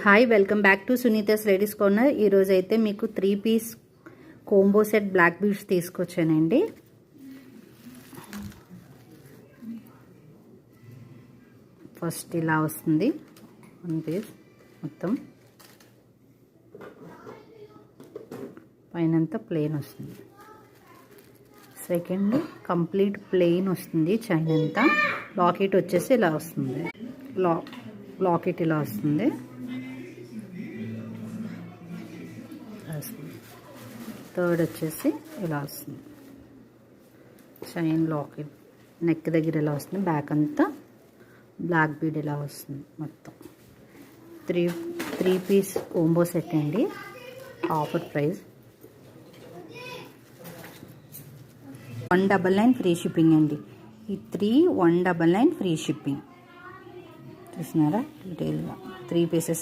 Hi, welcome back to Sunitha's ladies corner. ఈరోజు అయితే మీకు 3 piece combo set black beads తీసుకొచ్చానండి. ఫస్ట్ ఇలా వస్తుంది 1 పీస్ మొత్తం, పైనంతా ప్లెయిన్ వస్తుంది. సెకండ్ కంప్లీట్ ప్లెయిన్ వస్తుంది, చైన్ అంతా. లాకెట్ వచ్చేసి ఇలా వస్తుంది, లాకెట్ ఇలా వస్తుంది. థర్డ్ వచ్చేసి ఇలా వస్తుంది, చైన్ లాకెట్ నెక్ దగ్గర ఇలా వస్తుంది. బ్యాక్ అంతా బ్లాక్ బీడ్ ఇలా వస్తుంది. మొత్తం త్రీ పీస్ కోంబో సెట్ అండి. ఆఫర్ ప్రైస్ 199 ఫ్రీ షిప్పింగ్ అండి. ఈ 199 ఫ్రీ షిప్పింగ్. చూసినారా డీటెయిల్గా 3 పీసెస్